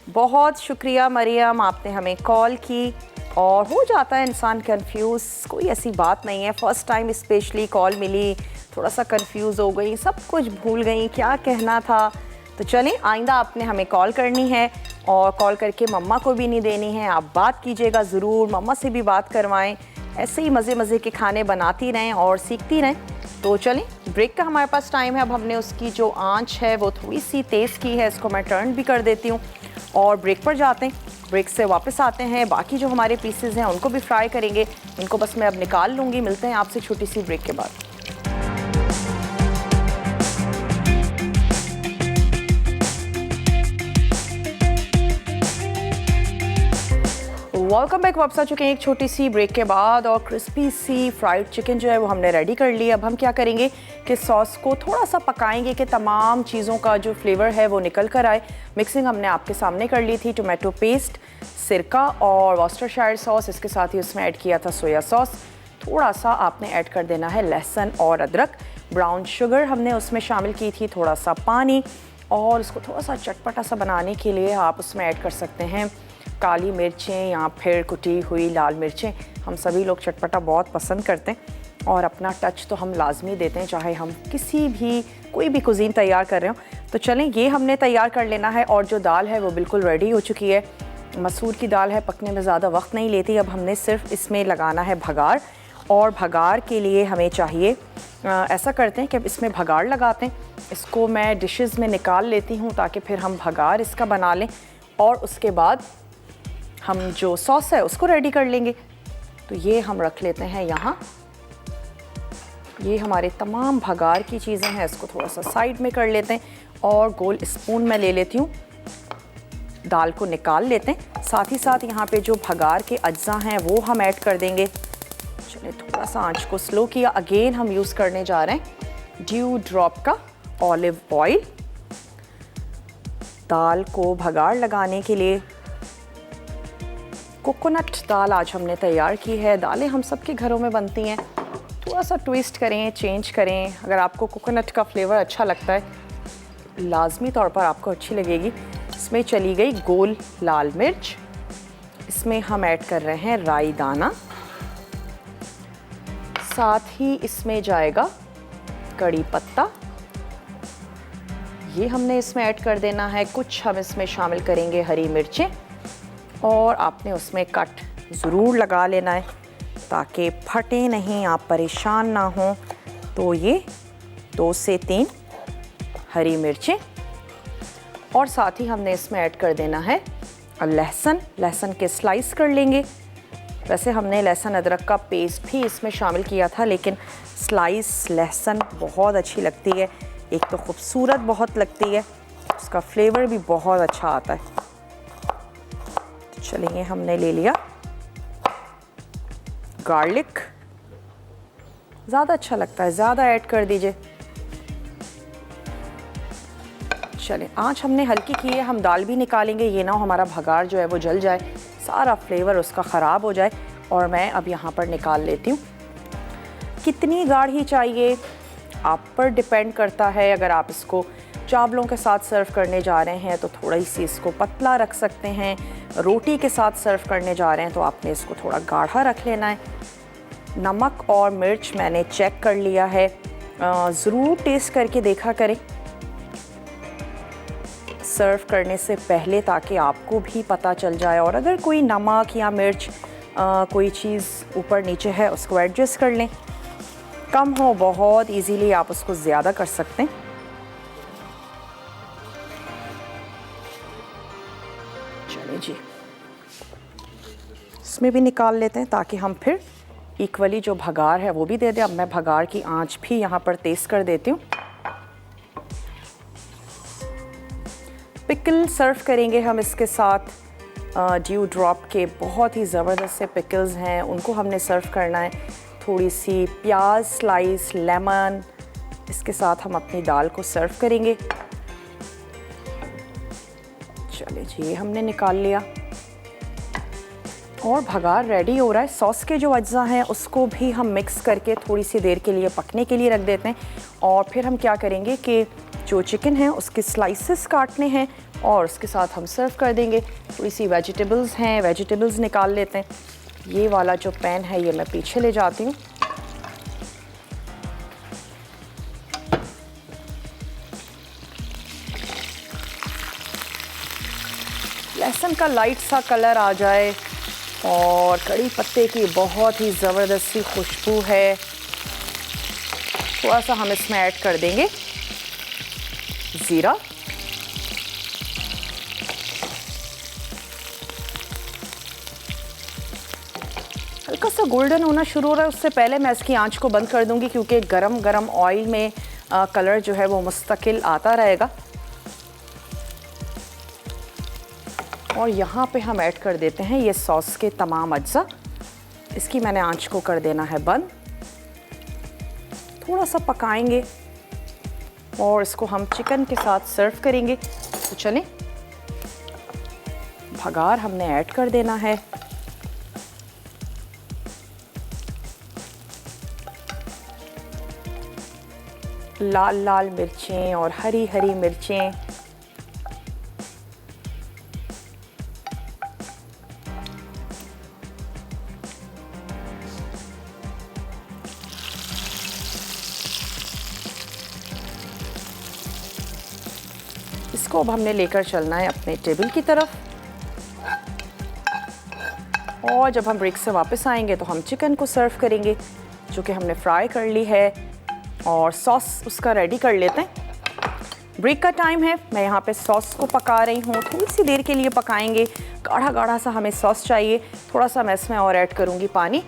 बहुत शुक्रिया मरियम, आपने हमें कॉल की। और हो जाता है इंसान कंफ्यूज, कोई ऐसी बात नहीं है। फर्स्ट टाइम स्पेशली कॉल मिली, थोड़ा सा कंफ्यूज हो गई, सब कुछ भूल गई क्या कहना था। तो चलें, आइंदा आपने हमें कॉल करनी है और कॉल करके मम्मा को भी नहीं देनी है, आप बात कीजिएगा ज़रूर, मम्मा से भी बात करवाएं। ऐसे ही मज़े मज़े के खाने बनाती रहें और सीखती रहें। तो चलें, ब्रेक का हमारे पास टाइम है। अब हमने उसकी जो आंच है वो थोड़ी सी तेज़ की है, इसको मैं टर्न भी कर देती हूँ और ब्रेक पर जाते हैं। ब्रेक से वापस आते हैं, बाकी जो हमारे पीसेज हैं उनको भी फ्राई करेंगे। इनको बस मैं अब निकाल लूँगी। मिलते हैं आपसे छोटी सी ब्रेक के बाद। Welcome back. वापस आ चुके हैं एक छोटी सी ब्रेक के बाद और क्रिस्पी सी फ्राइड चिकन जो है वो हमने रेडी कर ली। अब हम क्या करेंगे कि सॉस को थोड़ा सा पकाएंगे कि तमाम चीज़ों का जो फ्लेवर है वो निकल कर आए। मिक्सिंग हमने आपके सामने कर ली थी, टोमेटो पेस्ट, सिरका और वॉस्टरशायर सॉस, इसके साथ ही उसमें ऐड किया था सोया सॉस। थोड़ा सा आपने ऐड कर देना है लहसुन और अदरक। ब्राउन शुगर हमने उसमें शामिल की थी, थोड़ा सा पानी, और उसको थोड़ा सा चटपटा सा बनाने के लिए आप उसमें ऐड कर सकते हैं काली मिर्चें या फिर कुटी हुई लाल मिर्चें। हम सभी लोग चटपटा बहुत पसंद करते हैं और अपना टच तो हम लाजमी देते हैं, चाहे हम किसी भी कोई भी कुजीन तैयार कर रहे हो। तो चलें, ये हमने तैयार कर लेना है और जो दाल है वो बिल्कुल रेडी हो चुकी है। मसूर की दाल है, पकने में ज़्यादा वक्त नहीं लेती। अब हमने सिर्फ इसमें लगाना है भगार, और भगार के लिए हमें चाहिए ऐसा करते हैं कि अब इसमें भगार लगाते हैं। इसको मैं डिशेस में निकाल लेती हूँ ताकि फिर हम भगार इसका बना लें और उसके बाद हम जो सॉस है उसको रेडी कर लेंगे। तो ये हम रख लेते हैं यहाँ। ये हमारे तमाम भगार की चीज़ें हैं, इसको थोड़ा सा साइड में कर लेते हैं और गोल स्पून में ले लेती हूँ। दाल को निकाल लेते हैं। साथ ही साथ यहाँ पे जो भगार के अज्जा हैं वो हम ऐड कर देंगे। चलिए थोड़ा सा आंच को स्लो किया। अगेन हम यूज़ करने जा रहे हैं ड्यू ड्रॉप का ऑलिव ऑयल। दाल को भगार लगाने के लिए कोकोनट दाल आज हमने तैयार की है। दालें हम सबके घरों में बनती हैं, थोड़ा सा ट्विस्ट करें, चेंज करें। अगर आपको कोकोनट का फ्लेवर अच्छा लगता है, लाजमी तौर पर आपको अच्छी लगेगी। इसमें चली गई गोल लाल मिर्च। इसमें हम ऐड कर रहे हैं राई दाना। साथ ही इसमें जाएगा कड़ी पत्ता, ये हमने इसमें ऐड कर देना है। कुछ हम इसमें शामिल करेंगे हरी मिर्चें, और आपने उसमें कट ज़रूर लगा लेना है ताकि फटे नहीं, आप परेशान ना हो। तो ये 2 से 3 हरी मिर्चें, और साथ ही हमने इसमें ऐड कर देना है लहसुन। लहसुन के स्लाइस कर लेंगे। वैसे हमने लहसुन अदरक का पेस्ट भी इसमें शामिल किया था, लेकिन स्लाइस लहसुन बहुत अच्छी लगती है। एक तो खूबसूरत बहुत लगती है, उसका फ्लेवर भी बहुत अच्छा आता है। तो चलिए हमने ले लिया गार्लिक, ज़्यादा अच्छा लगता है, ज़्यादा ऐड कर दीजिए। चलें, आँच हमने हल्की की है। हम दाल भी निकालेंगे, ये ना हो हमारा भगार जो है वो जल जाए, सारा फ्लेवर उसका ख़राब हो जाए। और मैं अब यहाँ पर निकाल लेती हूँ। कितनी गाढ़ी चाहिए आप पर डिपेंड करता है। अगर आप इसको चावलों के साथ सर्व करने जा रहे हैं तो थोड़ी सी इसको पतला रख सकते हैं। रोटी के साथ सर्व करने जा रहे हैं तो आपने इसको थोड़ा गाढ़ा रख लेना है। नमक और मिर्च मैंने चेक कर लिया है, ज़रूर टेस्ट करके देखा करें सर्व करने से पहले, ताकि आपको भी पता चल जाए। और अगर कोई नमक या मिर्च कोई चीज़ ऊपर नीचे है उसको एडजस्ट कर लें। कम हो बहुत इजीली आप उसको ज़्यादा कर सकते हैं। चलिए जी, इसमें भी निकाल लेते हैं ताकि हम फिर इक्वली जो भगार है वो भी दे दें। अब मैं भगार की आंच भी यहाँ पर तेज़ कर देती हूँ। पिकल सर्व करेंगे हम इसके साथ। ड्यू ड्रॉप के बहुत ही ज़बरदस्त से पिकल्स हैं, उनको हमने सर्व करना है। थोड़ी सी प्याज स्लाइस, लेमन, इसके साथ हम अपनी दाल को सर्व करेंगे। चलिए जी, हमने निकाल लिया और भगार रेडी हो रहा है। सॉस के जो अज्जा हैं उसको भी हम मिक्स करके थोड़ी सी देर के लिए पकने के लिए रख देते हैं। और फिर हम क्या करेंगे कि जो चिकन है उसके स्लाइसेस काटने हैं और उसके साथ हम सर्व कर देंगे। थोड़ी सी वेजिटेबल्स हैं, वेजिटेबल्स निकाल लेते हैं। ये वाला जो पैन है ये मैं पीछे ले जाती हूँ। लहसुन का लाइट सा कलर आ जाए और कड़ी पत्ते की बहुत ही ज़बरदस्त सी खुशबू है। थोड़ा सा हम इसमें ऐड कर देंगे ज़ीरा, हल्का सा गोल्डन होना शुरू हो रहा है। उससे पहले मैं इसकी आंच को बंद कर दूंगी क्योंकि गरम गरम ऑयल में कलर जो है वो मुस्तकिल आता रहेगा। और यहाँ पे हम ऐड कर देते हैं ये सॉस के तमाम अज्जा। इसकी मैंने आंच को कर देना है बंद। थोड़ा सा पकाएंगे और इसको हम चिकन के साथ सर्व करेंगे। तो चलें, भगार हमने ऐड कर देना है। लाल लाल मिर्चें और हरी हरी मिर्चें, इसको अब हमने लेकर चलना है अपने टेबल की तरफ। और जब हम ब्रेक से वापस आएंगे तो हम चिकन को सर्व करेंगे जो कि हमने फ्राई कर ली है और सॉस उसका रेडी कर लेते हैं। ब्रेक का टाइम है, मैं यहाँ पे सॉस को पका रही हूँ। थोड़ी सी देर के लिए पकाएंगे, गाढ़ा गाढ़ा सा हमें सॉस चाहिए। थोड़ा सा मैं इसमें और ऐड करूँगी पानी।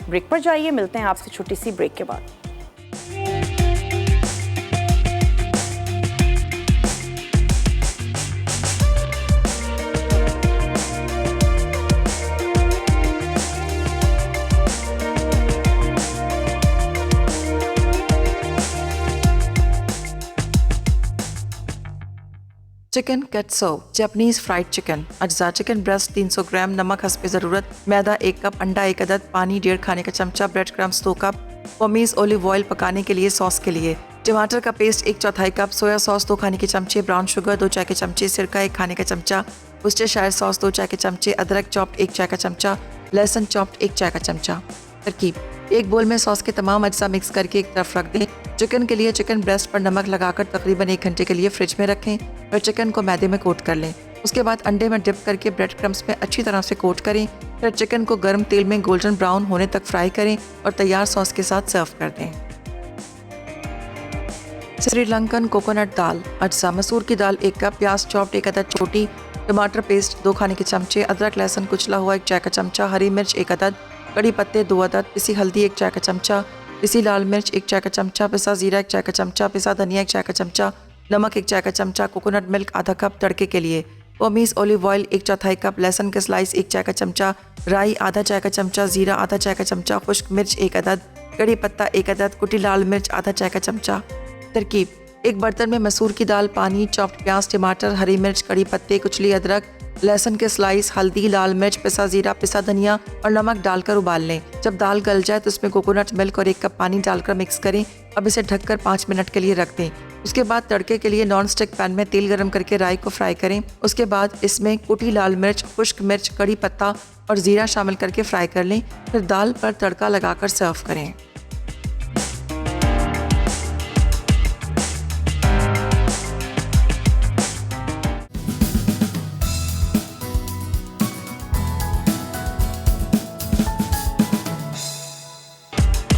ब्रेक पर जाइए, मिलते हैं आपसे छोटी सी ब्रेक के बाद। Chicken katsu Japanese fried chicken. अज्जा चिकन ब्रेस्ट 300 ग्राम, नमक हस्ब ज़रूरत, मैदा 1 कप, अंडा 1 अदद, पानी 1.5 खाने का चमचा, ब्रेड क्रम्स 2 कप, पमीज ओलिव ऑयल पकाने के लिए सॉस के लिए, टमाटर का पेस्ट 1/4 कप, सोया सॉस 2 खाने के चमचे, ब्राउन शुगर 2 चाय के चमचे, सिरका 1 खाने का चमचा, वर्सेस्टायरशायर सॉस 2 चाय के चमचे, अदरक चॉप्ड 1 चाय का चमचा, लहसुन चॉप्ड 1 चाय का चमचा। तरकीब: एक बोल में सॉस के तमाम अज्जा मिक्स करके एक तरफ रख दें। चिकन के लिए चिकन ब्रेस्ट पर नमक लगाकर तकरीबन 1 घंटे के लिए फ्रिज में रखें और चिकन को मैदे में कोट कर लें। उसके बाद अंडे में डिप करके ब्रेड क्रम्स में अच्छी तरह से कोट करें। फिर चिकन को गर्म तेल में गोल्डन ब्राउन होने तक फ्राई करें और तैयार सॉस के साथ सर्व कर दें। श्रीलंकन कोकोनट दाल। अज्जा: मसूर की दाल 1 कप, प्याज चॉप्ड 1 अदद छोटी, टमाटर पेस्ट 2 खाने के चमचे, अदरक लहसुन कुचला हुआ 1 चाय का चमचा, हरी मिर्च 1 अदद, कड़ी पत्ते 2 अदद, पिसी हल्दी 1 चाय का चमचा, पिसी लाल मिर्च 1 चाय का चमचा, पिसा जीरा 1 चाय का चमचा, पिसा धनिया 1 चाय का चमचा, नमक 1 चाय का चमचा, कोकोनट मिल्क आधा कप तड़के के लिए, पमीज ओलिव ऑयल 1/4 कप, लहसुन के स्लाइस 1 चाय का चमचा, राई आधा चाय का चमचा, जीरा आधा चाय का चमचा, खुश्क मिर्च 1 अदद, कड़ी पत्ता 1 अदद, कुटी लाल मिर्च आधा चाय का चमचा। तरकीब: एक बर्तन में मसूर की दाल, पानी, चॉप्ड प्याज, टमाटर, हरी मिर्च, कड़ी पत्ते, कुचली अदरक, लहसुन के स्लाइस, हल्दी, लाल मिर्च, पिसा जीरा, पिसा धनिया और नमक डालकर उबाल लें। जब दाल गल जाए तो उसमें कोकोनट मिल्क और 1 कप पानी डालकर मिक्स करें। अब इसे ढककर 5 मिनट के लिए रख दें। उसके बाद तड़के के लिए नॉन स्टिक पैन में तेल गरम करके राई को फ्राई करें। उसके बाद इसमें कुटी लाल मिर्च, खुश्क मिर्च, कड़ी पत्ता और जीरा शामिल करके फ्राई कर लें। फिर दाल पर तड़का लगाकर सर्व करें।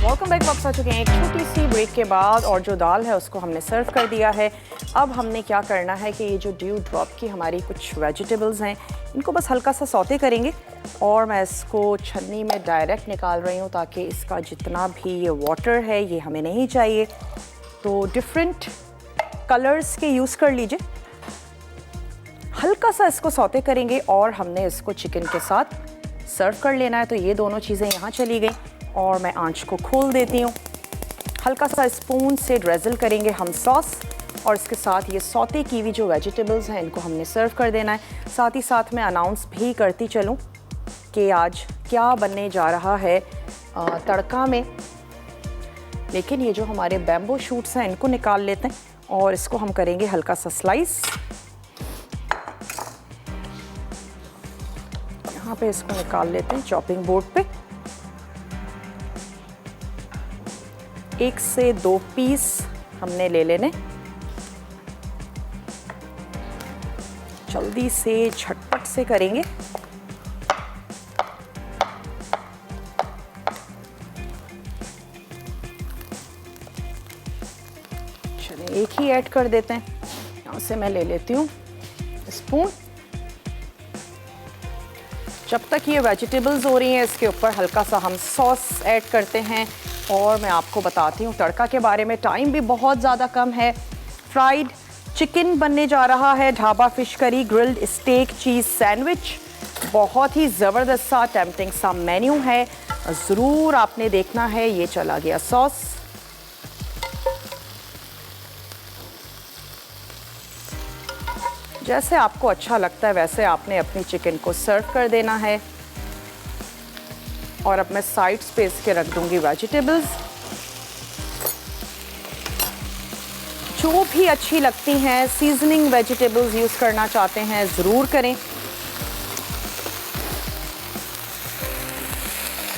Welcome back. वापस आ चुके हैं एक छोटी सी ब्रेक के बाद और जो दाल है उसको हमने सर्व कर दिया है। अब हमने क्या करना है कि ये जो ड्यू ड्रॉप की हमारी कुछ वेजिटेबल्स हैं इनको बस हल्का सा सौते करेंगे और मैं इसको छन्नी में डायरेक्ट निकाल रही हूँ ताकि इसका जितना भी ये वाटर है ये हमें नहीं चाहिए। तो डिफरेंट कलर्स के यूज़ कर लीजिए। हल्का सा इसको सौते करेंगे और हमने इसको चिकन के साथ सर्व कर लेना है। तो ये दोनों चीज़ें यहाँ चली गई और मैं आंच को खोल देती हूँ। हल्का सा स्पून से ड्रेजल करेंगे हम सॉस और इसके साथ ये सौते की हुई जो वेजिटेबल्स हैं इनको हमने सर्व कर देना है। साथ ही साथ मैं अनाउंस भी करती चलूँ कि आज क्या बनने जा रहा है तड़का में। लेकिन ये जो हमारे बैम्बू शूट्स हैं इनको निकाल लेते हैं और इसको हम करेंगे हल्का सा स्लाइस। यहाँ पे इसको निकाल लेते हैं चॉपिंग बोर्ड पे। 1 से 2 पीस हमने ले लेने। जल्दी से झटपट से करेंगे। चलिए एक ही ऐड कर देते हैं। यहाँ से मैं ले लेती हूँ स्पून। जब तक ये वेजिटेबल्स हो रही हैं इसके ऊपर हल्का सा हम सॉस ऐड करते हैं और मैं आपको बताती हूँ तड़का के बारे में। टाइम भी बहुत ज़्यादा कम है। फ्राइड चिकन बनने जा रहा है, dhaba fish curry, grilled steak, cheese sandwich, बहुत ही ज़बरदस्त सा टेम्पटिंग सा मेन्यू है। ज़रूर आपने देखना है। ये चला गया सॉस। जैसे आपको अच्छा लगता है वैसे आपने अपनी चिकन को सर्व कर देना है। और अब मैं साइड्स पे इसके रख दूंगी वेजिटेबल्स। जो भी अच्छी लगती हैं सीजनिंग वेजिटेबल्स यूज़ करना चाहते हैं ज़रूर करें।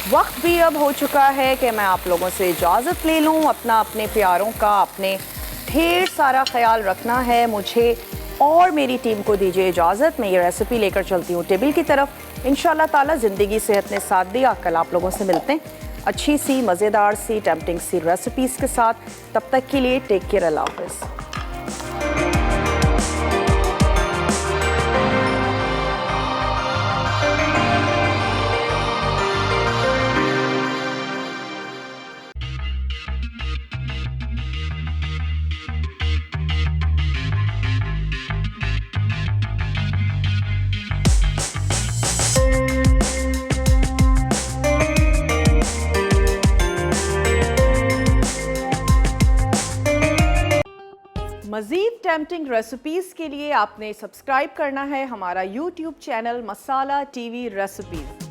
वक्त भी अब हो चुका है कि मैं आप लोगों से इजाज़त ले लूं। अपना अपने प्यारों का आपने ढेर सारा ख्याल रखना है। मुझे और मेरी टीम को दीजिए इजाज़त। मैं ये रेसिपी लेकर चलती हूँ टेबल की तरफ। इंशाल्लाह ताला ज़िंदगी सेहत ने साथ दिया। कल आप लोगों से मिलते हैं अच्छी सी मज़ेदार सी टेम्पटिंग सी रेसिपीज़ के साथ। तब तक के लिए टेक केयर। अल्लाह हाफ़िज़। मज़ीद टेम्पटिंग रेसिपीज़ के लिए आपने सब्सक्राइब करना है हमारा YouTube चैनल मसाला TV रेसिपीज़।